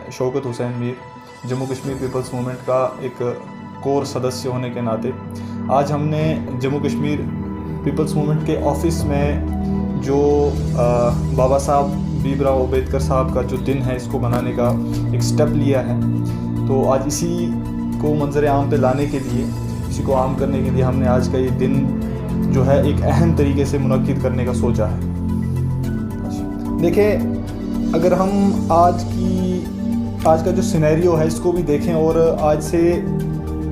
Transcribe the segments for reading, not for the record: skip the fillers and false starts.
मैं Shaukat Hussain Mir, Jammu Kashmir people's movement का एक कोर सदस्य होने के नाते आज हमने जम्मू कश्मीर पीपल्स मूवमेंट के ऑफिस में जो बाबा साहब भीमराव अम्बेडकर साहब का जो दिन है इसको मनाने का एक स्टेप लिया है। तो आज इसी को मंजर आम पे लाने के लिए, इसी को आम करने के लिए हमने आज का ये दिन जो है एक अहम तरीके से मुनक्किद करने का सोचा है। देखिए, अगर हम आज का जो सिनेरियो है इसको भी देखें और आज से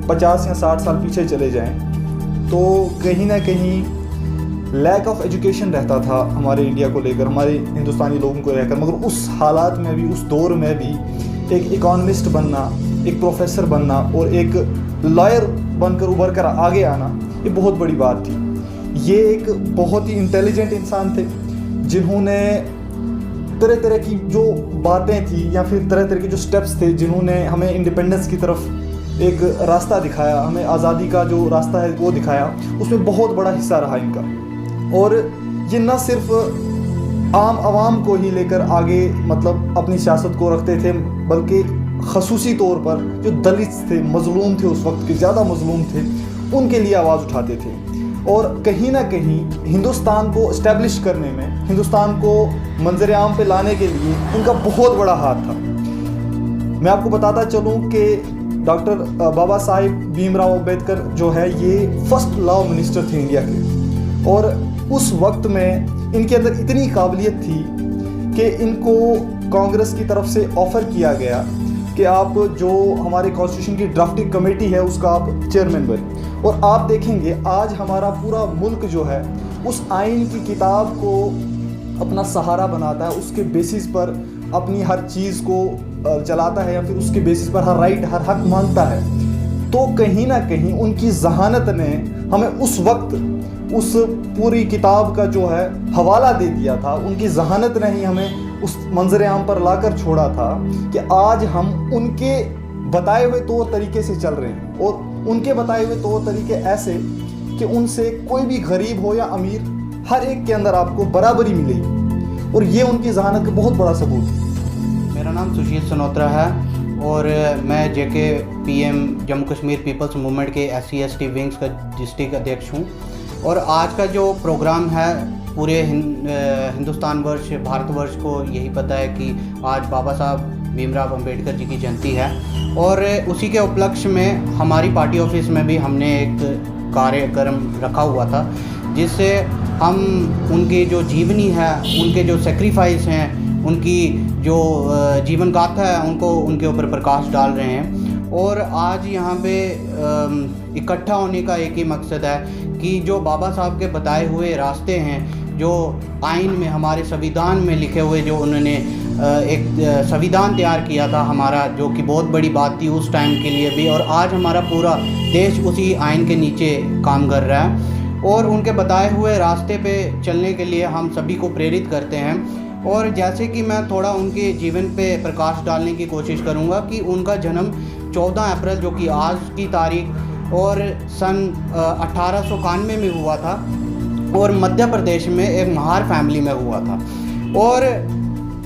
50 या 60 साल पीछे चले जाएं तो कहीं ना कहीं लैक ऑफ एजुकेशन रहता था हमारे इंडिया को लेकर, हमारे हिंदुस्तानी लोगों को लेकर। मगर उस हालात में भी, उस दौर में भी एक इकोनॉमिस्ट बनना, एक प्रोफेसर बनना और एक लॉयर बनकर उभर कर आगे आना, ये बहुत बड़ी बात थी। ये एक बहुत ही इंटेलिजेंट इंसान थे जिन्होंने तरह तरह की जो बातें थी या फिर तरह तरह के जो स्टेप्स थे जिन्होंने हमें इंडिपेंडेंस की तरफ एक रास्ता दिखाया, हमें आज़ादी का जो रास्ता है वो दिखाया। उसमें बहुत बड़ा हिस्सा रहा इनका। और ये न सिर्फ आम आवाम को ही लेकर आगे मतलब अपनी सियासत को रखते थे, बल्कि खसूसी तौर पर जो दलित थे, मजलूम थे, उस वक्त के ज़्यादा मजलूम थे, उनके लिए आवाज़ उठाते थे। और कहीं ना कहीं हिंदुस्तान को इस्टेब्लिश करने में, हिंदुस्तान को मंजर आम पे लाने के लिए इनका बहुत बड़ा हाथ था। मैं आपको बताता चलूँ कि डॉक्टर बाबा साहिब भीमराव अम्बेडकर जो है ये फर्स्ट लॉ मिनिस्टर थे इंडिया के। और उस वक्त में इनके अंदर इतनी काबिलियत थी कि इनको कांग्रेस की तरफ से ऑफ़र किया गया कि आप जो हमारे कॉन्स्टिट्यूशन की ड्राफ्टिंग कमेटी है उसका आप चेयरमैन बने। और आप देखेंगे आज हमारा पूरा मुल्क जो है उस आइन की किताब को अपना सहारा बनाता है, उसके बेसिस पर अपनी हर चीज़ को चलाता है या फिर उसके बेसिस पर हर राइट, हर हक मांगता है। तो कहीं ना कहीं उनकी जहानत ने हमें उस वक्त उस पूरी किताब का जो है हवाला दे दिया था। उनकी जहानत ने ही हमें उस मंजर आम पर लाकर छोड़ा था कि आज हम उनके बताए हुए तौर तरीके से चल रहे हैं। और उनके बताए हुए तौर तरीके ऐसे कि उनसे कोई भी गरीब हो या अमीर, हर एक के अंदर आपको बराबरी मिलेगी। और ये उनकी जहानत का बहुत बड़ा सबूत है। मेरा नाम सुशील सनोत्रा है और मैं JK PM Jammu Kashmir people's movement के SC/ST विंग्स का डिस्ट्रिक्ट अध्यक्ष हूँ। और आज का जो प्रोग्राम है पूरे हिंदुस्तान वर्ष, भारतवर्ष को यही पता है कि आज बाबा साहब भीमराव अम्बेडकर जी की जयंती है। और उसी के उपलक्ष्य में हमारी पार्टी ऑफिस में भी हमने एक कार्यक्रम रखा हुआ था जिससे हम उनकी जो जीवनी है, उनके जो सेक्रीफाइस हैं, उनकी जो जीवन गाथा है, उनको उनके ऊपर प्रकाश डाल रहे हैं। और आज यहाँ पे इकट्ठा होने का एक ही मकसद है कि जो बाबा साहब के बताए हुए रास्ते हैं, जो आइन में, हमारे संविधान में लिखे हुए, जो उन्होंने एक संविधान तैयार किया था हमारा, जो कि बहुत बड़ी बात थी उस टाइम के लिए भी। और आज हमारा पूरा देश उसी आइन के नीचे काम कर रहा है। और उनके बताए हुए रास्ते पे चलने के लिए हम सभी को प्रेरित करते हैं। और जैसे कि मैं थोड़ा उनके जीवन पे प्रकाश डालने की कोशिश करूँगा कि उनका जन्म 14 अप्रैल जो कि आज की तारीख और सन 1891 में हुआ था और मध्य प्रदेश में एक महार फैमिली में हुआ था। और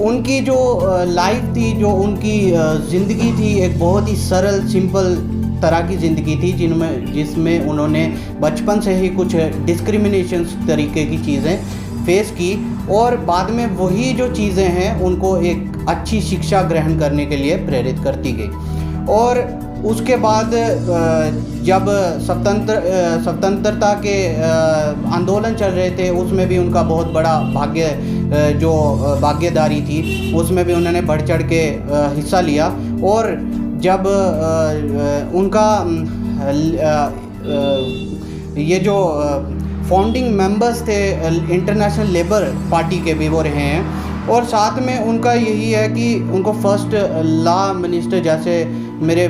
उनकी जो लाइफ थी, जो उनकी ज़िंदगी थी, एक बहुत ही सरल सिंपल तरह की ज़िंदगी थी जिसमें उन्होंने बचपन से ही कुछ डिस्क्रिमिनेशन तरीके की चीज़ें फेस की। और बाद में वही जो चीज़ें हैं उनको एक अच्छी शिक्षा ग्रहण करने के लिए प्रेरित करती गई। और उसके बाद जब स्वतंत्रता के आंदोलन चल रहे थे उसमें भी उनका बहुत बड़ा भागीदारी थी, उसमें भी उन्होंने बढ़ चढ़ के हिस्सा लिया। और जब उनका ये जो फाउंडिंग मेंबर्स थे इंटरनेशनल लेबर पार्टी के भी वो रहे हैं। और साथ में उनका यही है कि उनको फर्स्ट लॉ मिनिस्टर, जैसे मेरे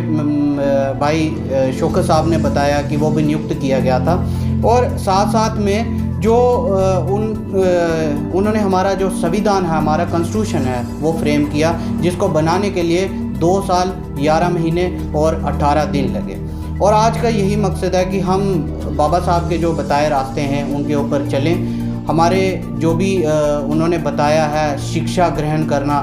भाई शौकत साहब ने बताया, कि वो भी नियुक्त किया गया था। और साथ साथ में जो उन्होंने हमारा जो संविधान है, हमारा कॉन्स्टिट्यूशन है, वो फ्रेम किया, जिसको बनाने के लिए 2 साल 11 महीने और 18 दिन लगे। और आज का यही मकसद है कि हम बाबा साहब के जो बताए रास्ते हैं उनके ऊपर चलें। हमारे जो भी उन्होंने बताया है, शिक्षा ग्रहण करना,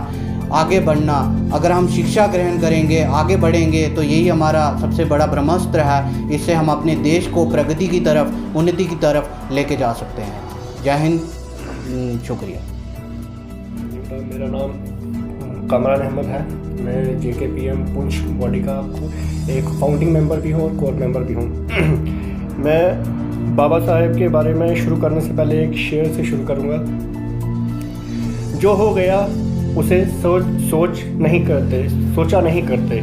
आगे बढ़ना, अगर हम शिक्षा ग्रहण करेंगे, आगे बढ़ेंगे, तो यही हमारा सबसे बड़ा ब्रह्मास्त्र है। इससे हम अपने देश को प्रगति की तरफ, उन्नति की तरफ लेके जा सकते हैं। जय हिंद, शुक्रिया। मेरा नाम कामरान अहमद है। मैं JKPM पुंछ बॉडी का एक फाउंडिंग मेंबर भी हूँ और कोर मेंबर भी हूँ। मैं बाबा साहेब के बारे में शुरू करने से पहले एक शेर से शुरू करूँगा। जो हो गया उसे सोचा नहीं करते,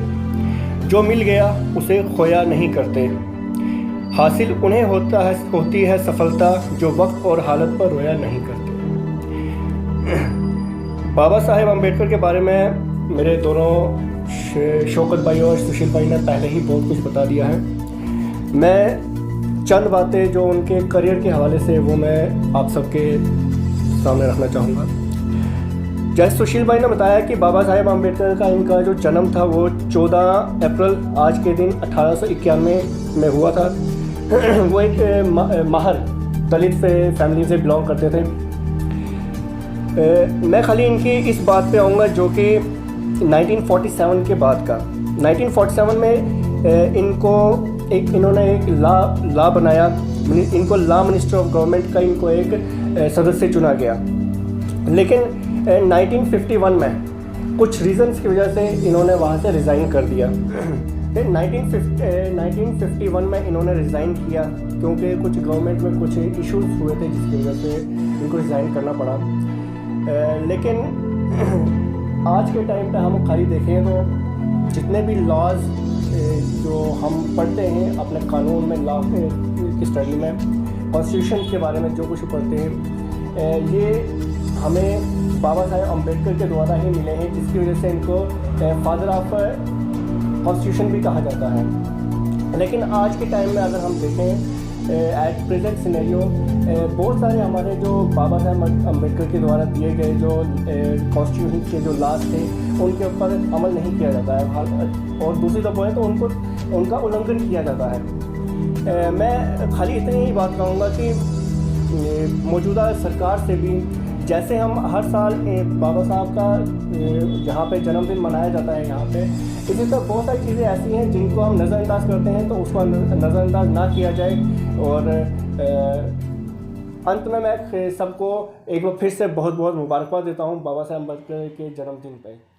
जो मिल गया उसे खोया नहीं करते, हासिल उन्हें होती है सफलता, जो वक्त और हालत पर रोया नहीं करते। बाबा साहेब अम्बेडकर के बारे में मेरे दोनों शौकत भाई और सुशील भाई ने पहले ही बहुत कुछ बता दिया है। मैं चंद बातें जो उनके करियर के हवाले से वो मैं आप सबके सामने रखना चाहूँगा। जैसे सुशील भाई ने बताया कि बाबा साहेब अम्बेडकर का इनका जो जन्म था वो 14 अप्रैल आज के दिन 1891 में हुआ था। वो एक माहर दलित फैमिली से बिलोंग करते थे। मैं खाली इनकी इस बात पे आऊँगा जो कि 1947 के बाद का। 1947 में इन्होंने एक ला बनाया। इनको लॉ मिनिस्टर ऑफ गवर्नमेंट का इनको एक सदस्य चुना गया। लेकिन 1951 में कुछ रीजंस की वजह से इन्होंने वहाँ से रिज़ाइन कर दिया। 1951 में इन्होंने रिज़ाइन किया क्योंकि कुछ गवर्नमेंट में कुछ इश्यूज हुए थे जिसकी वजह से इनको रिज़ाइन करना पड़ा। लेकिन आज के टाइम पे हम खाली देखें तो जितने भी लॉज जो हम पढ़ते हैं अपने कानून में, लॉ की स्टडी में, कॉन्स्टिट्यूशन के बारे में जो कुछ पढ़ते हैं, ये हमें बाबा साहेब अम्बेडकर के द्वारा ही मिले हैं, जिसकी वजह से इनको फादर ऑफ कॉन्स्टिट्यूशन भी कहा जाता है। लेकिन आज के टाइम में अगर हम देखें एट प्रेजेंट सिनेरियो, बहुत सारे हमारे जो बाबा साहेब अम्बेडकर के द्वारा दिए गए जो कॉन्स्टिट्यूशन के जो लॉज थे उनके ऊपर अमल नहीं किया जाता है, और दूसरी तरफ है तो उनका उल्लंघन किया जाता है। मैं खाली इतनी ही बात कहूँगा कि मौजूदा सरकार से भी, जैसे हम हर साल बाबा साहब का जहाँ पे जन्मदिन मनाया जाता है यहाँ पे, इसी तरह बहुत सारी चीज़ें ऐसी हैं जिनको हम नज़रअंदाज करते हैं, तो उसको नज़रअंदाज ना किया जाए। और अंत में मैं सबको एक बार फिर से बहुत बहुत मुबारकबाद देता हूँ बाबा साहब अम्बेडकर के जन्मदिन पे।